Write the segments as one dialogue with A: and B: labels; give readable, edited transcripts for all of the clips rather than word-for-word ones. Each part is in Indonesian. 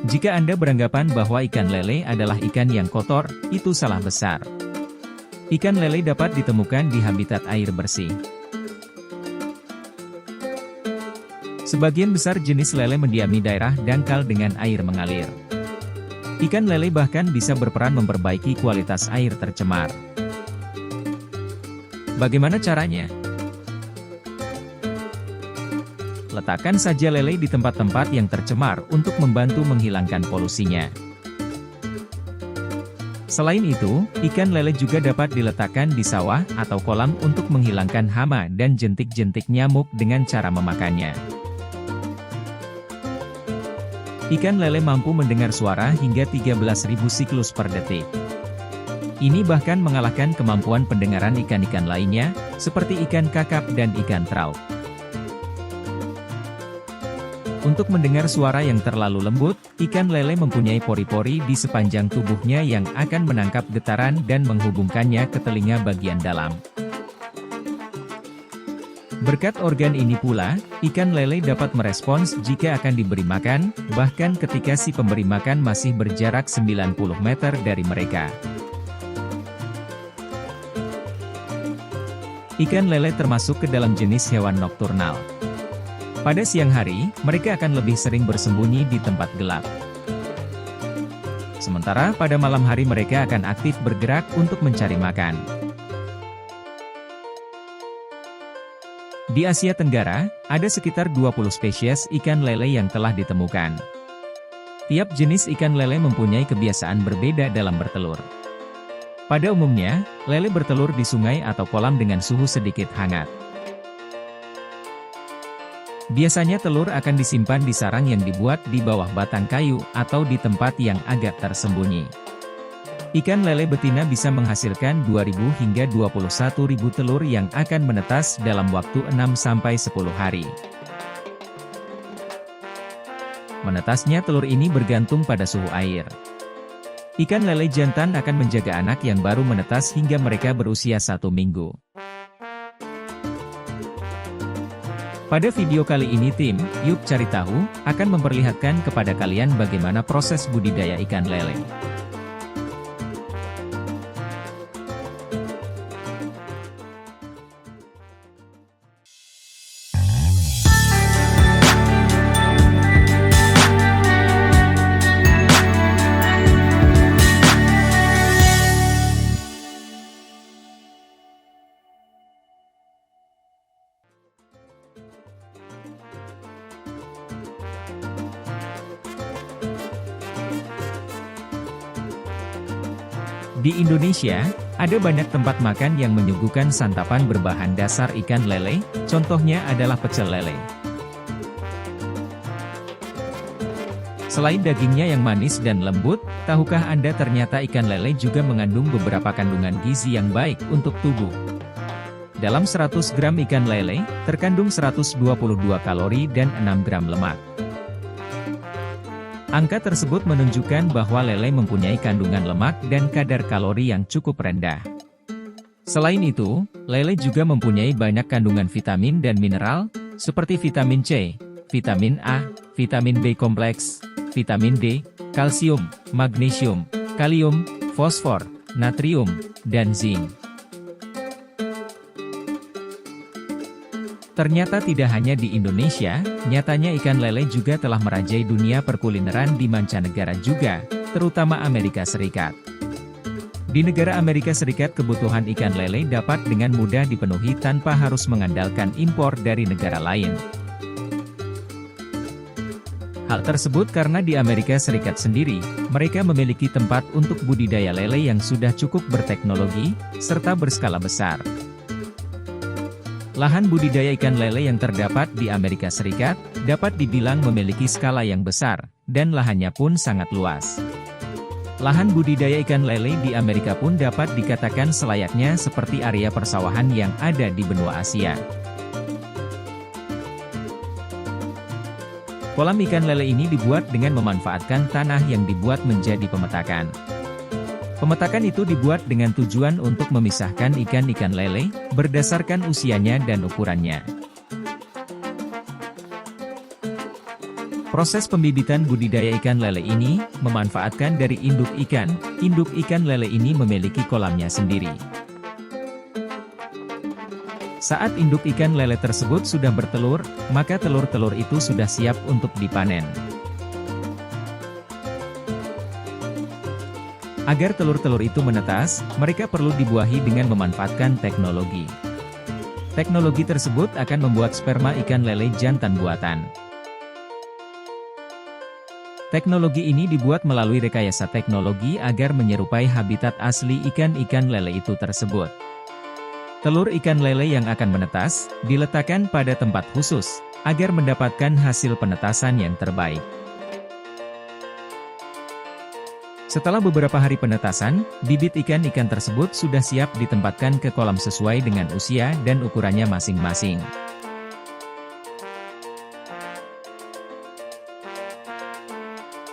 A: Jika Anda beranggapan bahwa ikan lele adalah ikan yang kotor, itu salah besar. Ikan lele dapat ditemukan di habitat air bersih. Sebagian besar jenis lele mendiami daerah dangkal dengan air mengalir. Ikan lele bahkan bisa berperan memperbaiki kualitas air tercemar. Bagaimana caranya? Letakkan saja lele di tempat-tempat yang tercemar untuk membantu menghilangkan polusinya. Selain itu, ikan lele juga dapat diletakkan di sawah atau kolam untuk menghilangkan hama dan jentik-jentik nyamuk dengan cara memakannya. Ikan lele mampu mendengar suara hingga 13.000 siklus per detik. Ini bahkan mengalahkan kemampuan pendengaran ikan-ikan lainnya, seperti ikan kakap dan ikan trout. Untuk mendengar suara yang terlalu lembut, ikan lele mempunyai pori-pori di sepanjang tubuhnya yang akan menangkap getaran dan menghubungkannya ke telinga bagian dalam. Berkat organ ini pula, ikan lele dapat merespons jika akan diberi makan, bahkan ketika si pemberi makan masih berjarak 90 meter dari mereka. Ikan lele termasuk ke dalam jenis hewan nokturnal. Pada siang hari, mereka akan lebih sering bersembunyi di tempat gelap. Sementara pada malam hari mereka akan aktif bergerak untuk mencari makan. Di Asia Tenggara, ada sekitar 20 spesies ikan lele yang telah ditemukan. Tiap jenis ikan lele mempunyai kebiasaan berbeda dalam bertelur. Pada umumnya, lele bertelur di sungai atau kolam dengan suhu sedikit hangat. Biasanya telur akan disimpan di sarang yang dibuat di bawah batang kayu atau di tempat yang agak tersembunyi. Ikan lele betina bisa menghasilkan 2.000 hingga 21.000 telur yang akan menetas dalam waktu 6-10 hari. Menetasnya telur ini bergantung pada suhu air. Ikan lele jantan akan menjaga anak yang baru menetas hingga mereka berusia 1 minggu. Pada video kali ini tim Yuk Cari Tahu akan memperlihatkan kepada kalian bagaimana proses budidaya ikan lele. Di Indonesia, ada banyak tempat makan yang menyuguhkan santapan berbahan dasar ikan lele, contohnya adalah pecel lele. Selain dagingnya yang manis dan lembut, tahukah Anda ternyata ikan lele juga mengandung beberapa kandungan gizi yang baik untuk tubuh? Dalam 100 gram ikan lele, terkandung 122 kalori dan 6 gram lemak. Angka tersebut menunjukkan bahwa lele mempunyai kandungan lemak dan kadar kalori yang cukup rendah. Selain itu, lele juga mempunyai banyak kandungan vitamin dan mineral, seperti vitamin C, vitamin A, vitamin B kompleks, vitamin D, kalsium, magnesium, kalium, fosfor, natrium, dan zinc. Ternyata tidak hanya di Indonesia, nyatanya ikan lele juga telah merajai dunia perkulineran di mancanegara juga, terutama Amerika Serikat. Di negara Amerika Serikat kebutuhan ikan lele dapat dengan mudah dipenuhi tanpa harus mengandalkan impor dari negara lain. Hal tersebut karena di Amerika Serikat sendiri, mereka memiliki tempat untuk budidaya lele yang sudah cukup berteknologi, serta berskala besar. Lahan budidaya ikan lele yang terdapat di Amerika Serikat, dapat dibilang memiliki skala yang besar, dan lahannya pun sangat luas. Lahan budidaya ikan lele di Amerika pun dapat dikatakan selayaknya seperti area persawahan yang ada di benua Asia. Kolam ikan lele ini dibuat dengan memanfaatkan tanah yang dibuat menjadi pemetakan. Pemetakan itu dibuat dengan tujuan untuk memisahkan ikan-ikan lele, berdasarkan usianya dan ukurannya. Proses pembibitan budidaya ikan lele ini, memanfaatkan dari induk ikan. Induk ikan lele ini memiliki kolamnya sendiri. Saat induk ikan lele tersebut sudah bertelur, maka telur-telur itu sudah siap untuk dipanen. Agar telur-telur itu menetas, mereka perlu dibuahi dengan memanfaatkan teknologi. Teknologi tersebut akan membuat sperma ikan lele jantan buatan. Teknologi ini dibuat melalui rekayasa teknologi agar menyerupai habitat asli ikan-ikan lele itu tersebut. Telur ikan lele yang akan menetas, diletakkan pada tempat khusus, agar mendapatkan hasil penetasan yang terbaik. Setelah beberapa hari penetasan, bibit ikan-ikan tersebut sudah siap ditempatkan ke kolam sesuai dengan usia dan ukurannya masing-masing.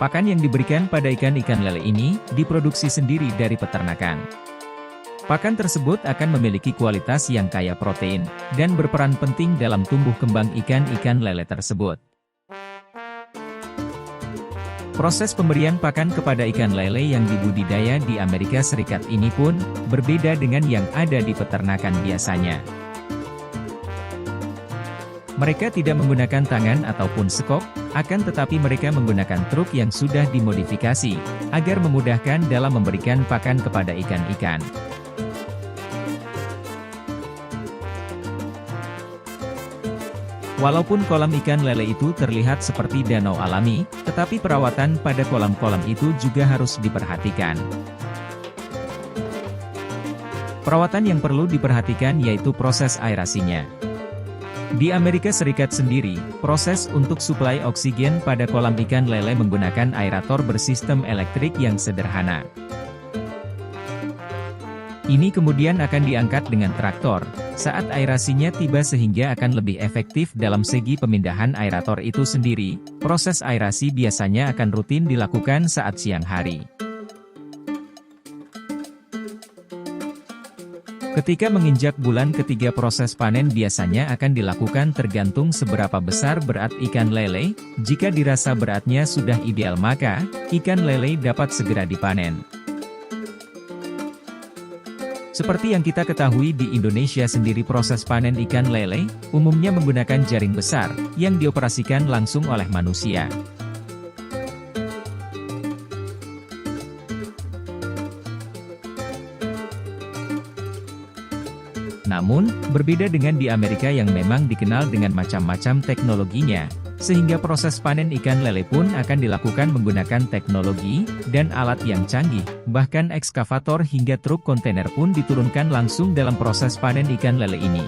A: Pakan yang diberikan pada ikan-ikan lele ini, diproduksi sendiri dari peternakan. Pakan tersebut akan memiliki kualitas yang kaya protein, dan berperan penting dalam tumbuh kembang ikan-ikan lele tersebut. Proses pemberian pakan kepada ikan lele yang dibudidaya di Amerika Serikat ini pun, berbeda dengan yang ada di peternakan biasanya. Mereka tidak menggunakan tangan ataupun sekop, akan tetapi mereka menggunakan truk yang sudah dimodifikasi, agar memudahkan dalam memberikan pakan kepada ikan-ikan. Walaupun kolam ikan lele itu terlihat seperti danau alami, tetapi perawatan pada kolam-kolam itu juga harus diperhatikan. Perawatan yang perlu diperhatikan yaitu proses aerasinya. Di Amerika Serikat sendiri, proses untuk suplai oksigen pada kolam ikan lele menggunakan aerator bersistem elektrik yang sederhana. Ini kemudian akan diangkat dengan traktor, saat aerasinya tiba sehingga akan lebih efektif dalam segi pemindahan aerator itu sendiri. Proses aerasi biasanya akan rutin dilakukan saat siang hari. Ketika menginjak bulan ketiga proses panen biasanya akan dilakukan tergantung seberapa besar berat ikan lele. Jika dirasa beratnya sudah ideal maka, ikan lele dapat segera dipanen. Seperti yang kita ketahui di Indonesia sendiri proses panen ikan lele, umumnya menggunakan jaring besar, yang dioperasikan langsung oleh manusia. Namun, berbeda dengan di Amerika yang memang dikenal dengan macam-macam teknologinya, sehingga proses panen ikan lele pun akan dilakukan menggunakan teknologi dan alat yang canggih, bahkan ekskavator hingga truk kontainer pun diturunkan langsung dalam proses panen ikan lele ini.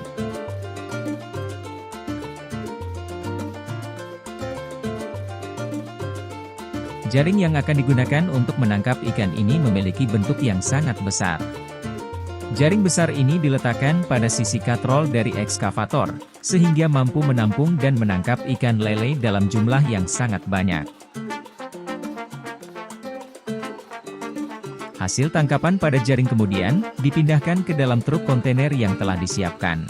A: Jaring yang akan digunakan untuk menangkap ikan ini memiliki bentuk yang sangat besar. Jaring besar ini diletakkan pada sisi katrol dari ekskavator, sehingga mampu menampung dan menangkap ikan lele dalam jumlah yang sangat banyak. Hasil tangkapan pada jaring kemudian, dipindahkan ke dalam truk kontainer yang telah disiapkan.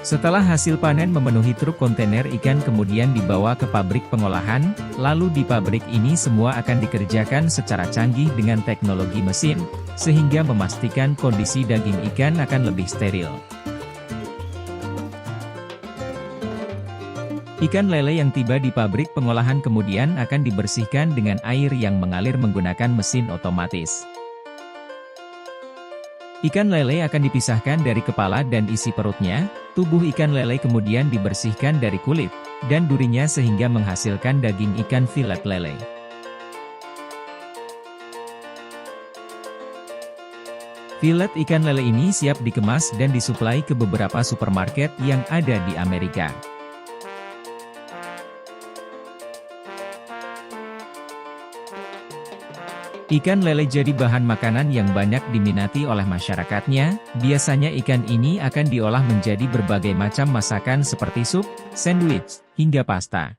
A: Setelah hasil panen memenuhi truk kontainer ikan kemudian dibawa ke pabrik pengolahan, lalu di pabrik ini semua akan dikerjakan secara canggih dengan teknologi mesin, sehingga memastikan kondisi daging ikan akan lebih steril. Ikan lele yang tiba di pabrik pengolahan kemudian akan dibersihkan dengan air yang mengalir menggunakan mesin otomatis. Ikan lele akan dipisahkan dari kepala dan isi perutnya, tubuh ikan lele kemudian dibersihkan dari kulit dan durinya sehingga menghasilkan daging ikan filet lele. Filet ikan lele ini siap dikemas dan disuplai ke beberapa supermarket yang ada di Amerika. Ikan lele jadi bahan makanan yang banyak diminati oleh masyarakatnya. Biasanya ikan ini akan diolah menjadi berbagai macam masakan seperti sup, sandwich, hingga pasta.